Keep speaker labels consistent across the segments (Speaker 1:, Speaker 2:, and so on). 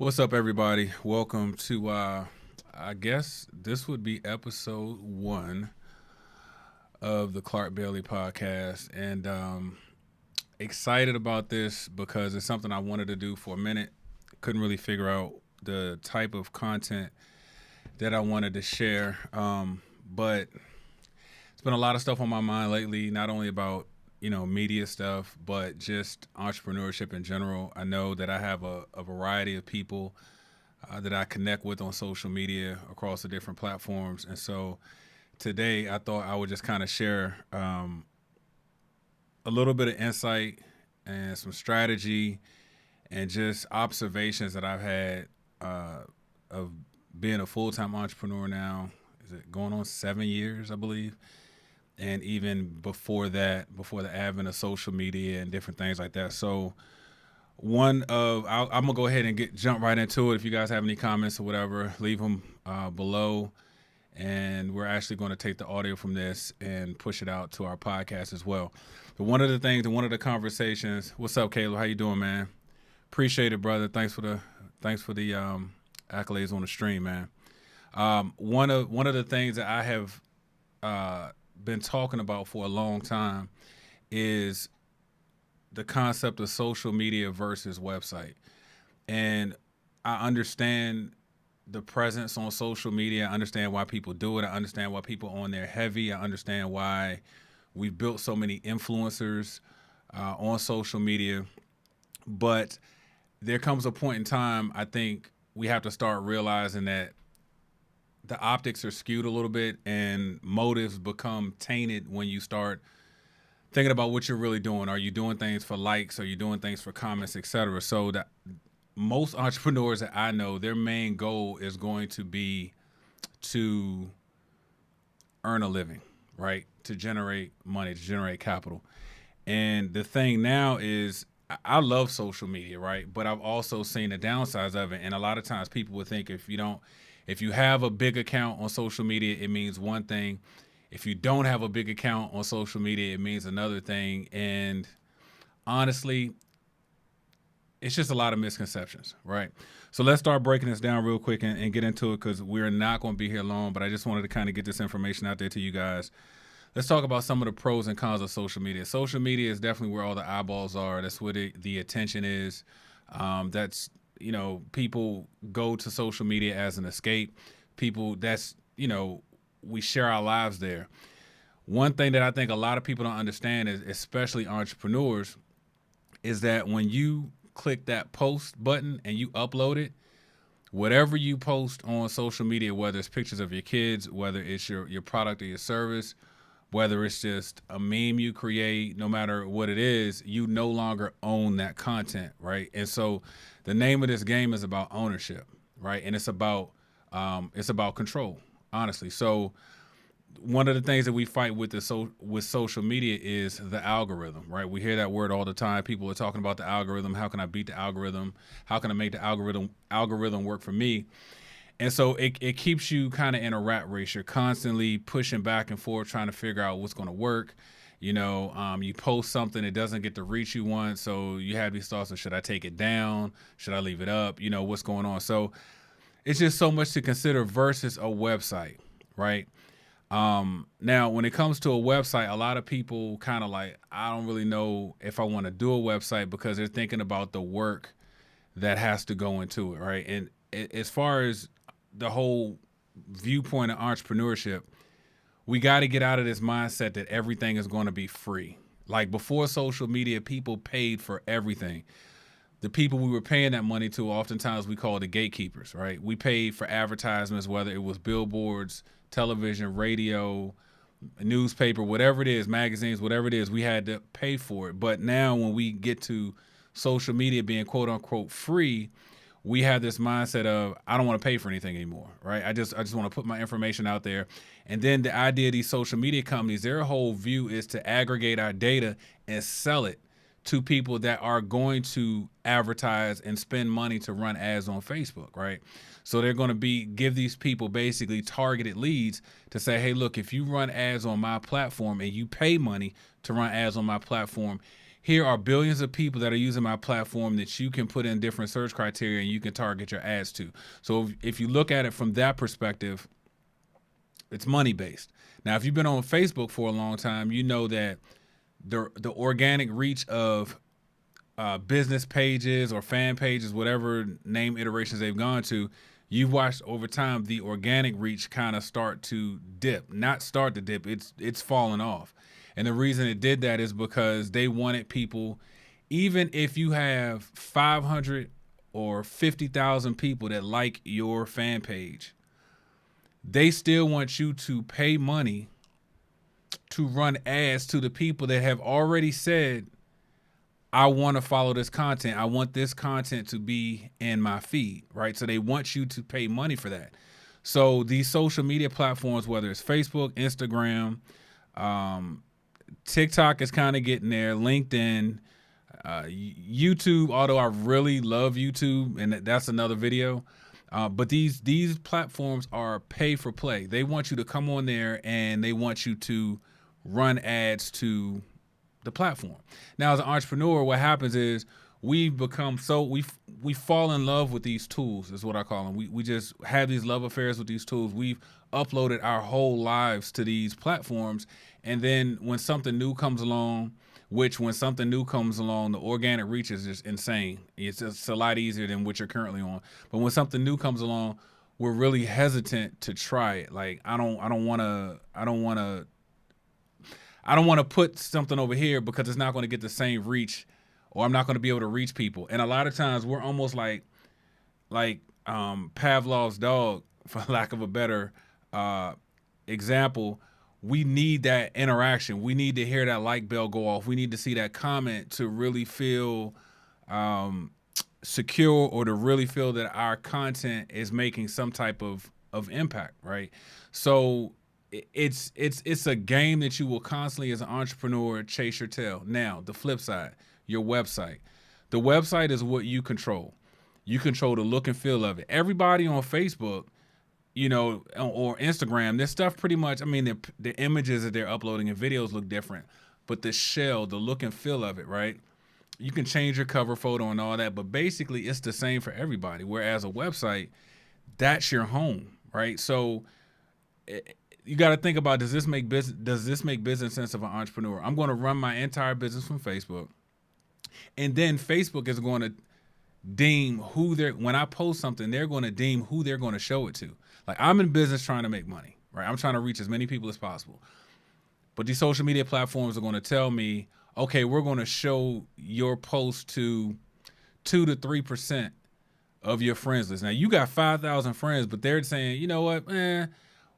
Speaker 1: What's up, everybody? Welcome to, I guess this would be episode one of the Clark Bailey podcast. And excited about this because it's something I wanted to do for a minute. Couldn't really figure out the type of content that I wanted to share. But it's been a lot of stuff on my mind lately, not only about media stuff, but just entrepreneurship in general. I know that I have a variety of people that I connect with on social media across the different platforms. And so today I thought I would just kind of share a little bit of insight and some strategy and just observations that I've had of being a full time entrepreneur now. Is it going on 7 years, I believe? And even before that, before the advent of social media and different things like that. So I'm gonna go ahead and jump right into it. If you guys have any comments or whatever, leave them below, and we're actually going to take the audio from this and push it out to our podcast as well. But one of the things and one of the conversations. What's up, Caleb? How you doing, man? Appreciate it, brother. Thanks for the accolades on the stream, man. One of the things that I have been talking about for a long time is the concept of social media versus website. And I understand the presence on social media. I understand why people do it. I understand why people are on there heavy. I understand why we've built so many influencers on social media. But there comes a point in time, I think we have to start realizing that the optics are skewed a little bit and motives become tainted when you start thinking about what you're really doing. Are you doing things for likes? Are you doing things for comments, etc.? So that most entrepreneurs that I know, their main goal is going to be to earn a living, right? To generate money, to generate capital. And the thing now is, I love social media, right? But I've also seen the downsides of it. And a lot of times people would think if you have a big account on social media, it means one thing. If you don't have a big account on social media, it means another thing. And honestly, it's just a lot of misconceptions, right? So let's start breaking this down real quick and get into it, because we're not going to be here long, but I just wanted to kind of get this information out there to you guys. Let's talk about some of the pros and cons of social media. Social media is definitely where all the eyeballs are. That's where the attention is. People go to social media as an escape. We share our lives there. One thing that I think a lot of people don't understand is, especially entrepreneurs, is that when you click that post button and you upload it, whatever you post on social media, whether it's pictures of your kids, whether it's your product or your service, whether it's just a meme you create, no matter what it is, you no longer own that content, right? And so the name of this game is about ownership, right? And it's about control, honestly. So one of the things that we fight with with social media is the algorithm, right? We hear that word all the time. People are talking about the algorithm. How can I beat the algorithm? How can I make the algorithm work for me? And so it keeps you kind of in a rat race. You're constantly pushing back and forth, trying to figure out what's going to work. You post something, it doesn't get the reach you want. So you have these thoughts of, should I take it down? Should I leave it up? What's going on? So it's just so much to consider versus a website, right? Now, when it comes to a website, a lot of people kind of like, I don't really know if I want to do a website, because they're thinking about the work that has to go into it, right? And as far as the whole viewpoint of entrepreneurship, we got to get out of this mindset that everything is going to be free. Like before social media, people paid for everything. The people we were paying that money to, oftentimes we call the gatekeepers, right? We paid for advertisements, whether it was billboards, television, radio, newspaper, whatever it is, magazines, whatever it is, we had to pay for it. But now when we get to social media being quote unquote free, we have this mindset of, I don't want to pay for anything anymore, right? I just want to put my information out there. And then the idea of these social media companies, their whole view is to aggregate our data and sell it to people that are going to advertise and spend money to run ads on Facebook, right? So they're going to give these people basically targeted leads to say, hey, look, if you run ads on my platform and you pay money to run ads on my platform, here are billions of people that are using my platform that you can put in different search criteria and you can target your ads to. So if you look at it from that perspective, it's money based. Now, if you've been on Facebook for a long time, you know that the organic reach of business pages or fan pages, whatever name iterations they've gone to, you've watched over time the organic reach kind of start to dip. Not start to dip, it's fallen off. And the reason it did that is because they wanted people, even if you have 500 or 50,000 people that like your fan page, they still want you to pay money to run ads to the people that have already said, I want to follow this content. I want this content to be in my feed, right? So they want you to pay money for that. So these social media platforms, whether it's Facebook, Instagram, TikTok is kind of getting there, LinkedIn, YouTube, although I really love YouTube, and that's another video. But these platforms are pay for play. They want you to come on there and they want you to run ads to the platform. Now, as an entrepreneur, what happens is we've become we fall in love with these tools, is what I call them. We just have these love affairs with these tools. We've uploaded our whole lives to these platforms, and then when something new comes along, the organic reach is just insane. It's a lot easier than what you're currently on. But when something new comes along, we're really hesitant to try it. Like I don't want to put something over here because it's not going to get the same reach, or I'm not going to be able to reach people. And a lot of times we're almost like Pavlov's dog, for lack of a better example. We need that interaction. We need to hear that like bell go off. We need to see that comment to really feel secure, or to really feel that our content is making some type of impact, right? So it's a game that you will constantly, as an entrepreneur, chase your tail. Now, the flip side, your website. The website is what you control. You control the look and feel of it. Everybody on Facebook, or Instagram, this stuff pretty much, I mean, the images that they're uploading and videos look different, but the shell, the look and feel of it, right? You can change your cover photo and all that, but basically it's the same for everybody. Whereas a website, that's your home, right? So you got to think about, does this make business sense of an entrepreneur? I'm going to run my entire business from Facebook, and then Facebook is going to deem when I post something, they're going to deem who they're going to show it to. Like, I'm in business trying to make money, right? I'm trying to reach as many people as possible. But these social media platforms are going to tell me, okay, we're going to show your post to 2 to 3% of your friends list. Now, you got 5,000 friends, but they're saying, you know what,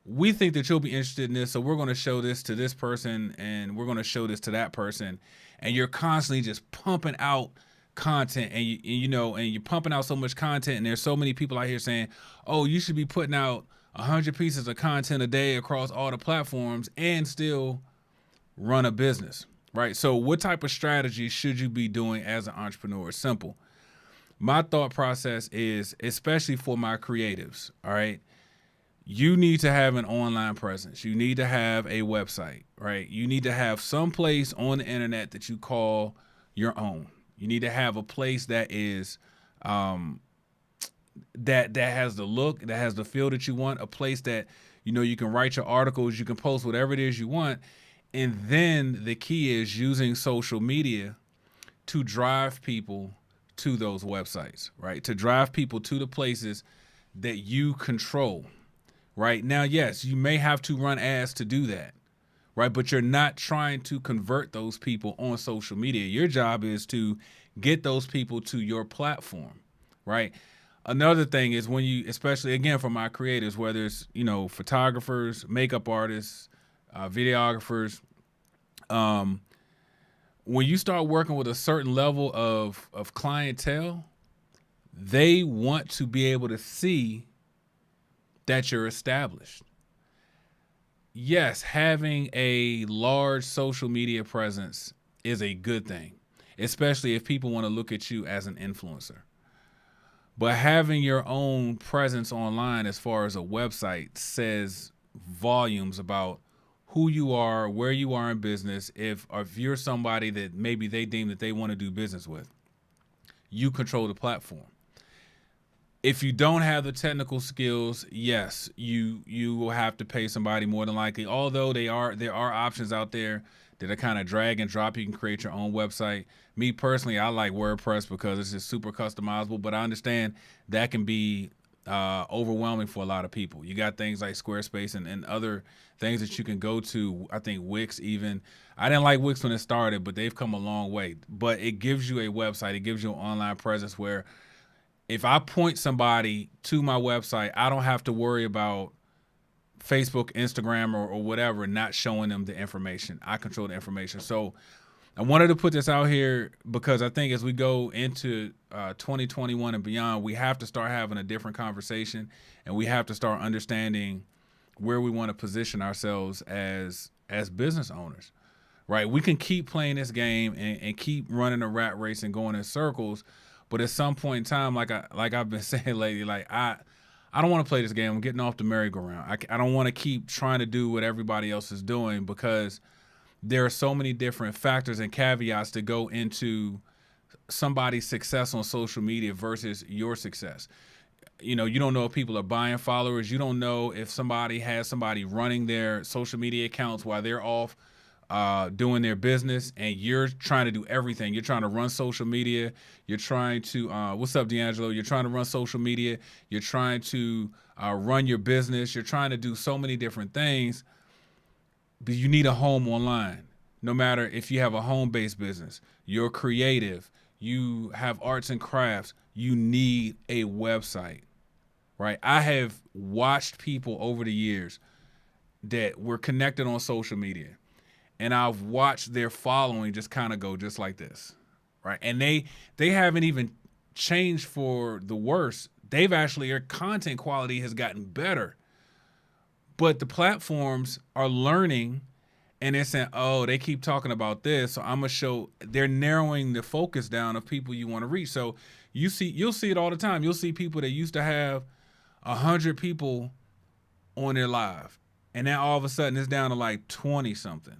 Speaker 1: we think that you'll be interested in this, so we're going to show this to this person, and we're going to show this to that person. And you're constantly just pumping out content, and you're pumping out so much content, and there's so many people out here saying, oh, you should be putting out 100 pieces of content a day across all the platforms and still run a business, right? So what type of strategy should you be doing as an entrepreneur? It's simple. My thought process is, especially for my creatives, all right, you need to have an online presence. You need to have a website, right? You need to have some place on the internet that you call your own. You need to have a place that is that has the look, that has the feel that you want, a place that, you can write your articles, you can post whatever it is you want. And then the key is using social media to drive people to those websites, right? To drive people to the places that you control, right? Now, yes, you may have to run ads to do that, right? But you're not trying to convert those people on social media. Your job is to get those people to your platform, right? Another thing is, when you, especially again for my creators, whether it's, photographers, makeup artists, videographers, when you start working with a certain level of clientele, they want to be able to see that you're established. Yes, having a large social media presence is a good thing, especially if people want to look at you as an influencer. But having your own presence online, as far as a website, says volumes about who you are, where you are in business, if you're somebody that maybe they deem that they want to do business with. You control the platform. If you don't have the technical skills, yes, you will have to pay somebody more than likely. Although there are options out there that are kind of drag and drop. You can create your own website. Me personally, I like WordPress because it's just super customizable, but I understand that can be overwhelming for a lot of people. You got things like Squarespace and other things that you can go to. I think Wix even. I didn't like Wix when it started, but they've come a long way. But it gives you a website. It gives you an online presence where if I point somebody to my website, I don't have to worry about Facebook, Instagram, or whatever not showing them the information. I control the information. So I wanted to put this out here because I think as we go into 2021 and beyond, we have to start having a different conversation, and we have to start understanding where we want to position ourselves as business owners, right? We can keep playing this game and keep running a rat race and going in circles, but at some point in time, like I've been saying lately, like I don't want to play this game. I'm getting off the merry-go-round. I don't want to keep trying to do what everybody else is doing because there are so many different factors and caveats that go into somebody's success on social media versus your success. You know, you don't know if people are buying followers. You don't know if somebody has somebody running their social media accounts while they're off doing their business, and you're trying to do everything. You're trying to run social media. You're trying to, what's up, D'Angelo? You're trying to run social media. You're trying to run your business. You're trying to do so many different things, but you need a home online. No matter if you have a home-based business, you're creative, you have arts and crafts, you need a website, right? I have watched people over the years that were connected on social media, and I've watched their following just kind of go just like this, right? And they haven't even changed for the worse. They've actually, their content quality has gotten better. But the platforms are learning, and they're saying, oh, they keep talking about this, so I'm going to show. They're narrowing the focus down of people you want to reach. So you'll see it all the time. You'll see people that used to have 100 people on their live, and now all of a sudden it's down to like 20-something.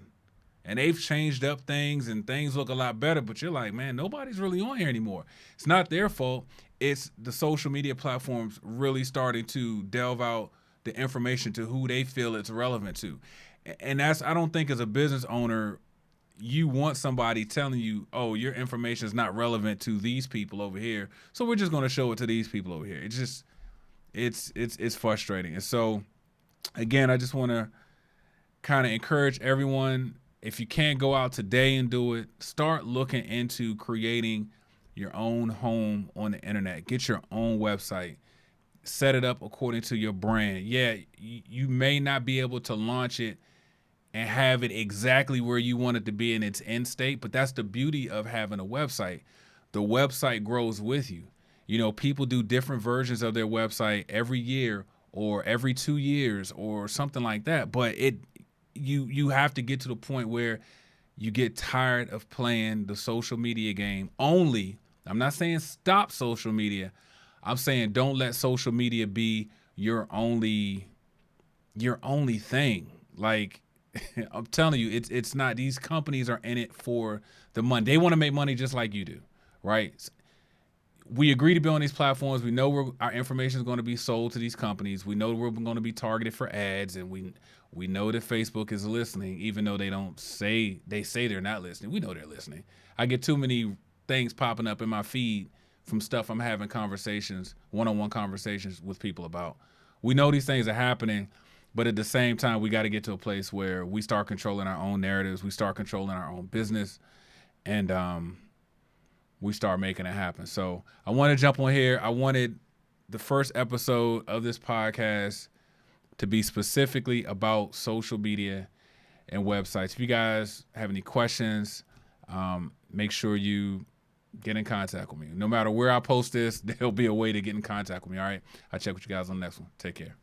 Speaker 1: And they've changed up things, and things look a lot better, but you're like, man, nobody's really on here anymore. It's not their fault. It's the social media platforms really starting to delve out the information to who they feel it's relevant to. And that's, I don't think as a business owner, you want somebody telling you, oh, your information is not relevant to these people over here, so we're just going to show it to these people over here. It's just, it's frustrating. And so, again, I just want to kind of encourage everyone, if you can't go out today and do it, start looking into creating your own home on the internet. Get your own website. Set it up according to your brand. Yeah, you may not be able to launch it and have it exactly where you want it to be in its end state, but that's the beauty of having a website. The website grows with you. You know, people do different versions of their website every year or every 2 years or something like that, but you have to get to the point where you get tired of playing the social media game only. I'm not saying stop social media. I'm saying don't let social media be your only thing. Like, I'm telling you, it's not. These companies are in it for the money. They want to make money just like you do, right? We agree to be on these platforms. We know our information is going to be sold to these companies. We know we're going to be targeted for ads, and we know that Facebook is listening, even though they say they're not listening. We know they're listening. I get too many things popping up in my feed from stuff I'm having conversations, one-on-one conversations with people about. We know these things are happening, but at the same time, we got to get to a place where we start controlling our own narratives, we start controlling our own business, and we start making it happen. So I want to jump on here. I wanted the first episode of this podcast to be specifically about social media and websites. If you guys have any questions, make sure you get in contact with me. No matter where I post this, there'll be a way to get in contact with me, all right? I'll check with you guys on the next one. Take care.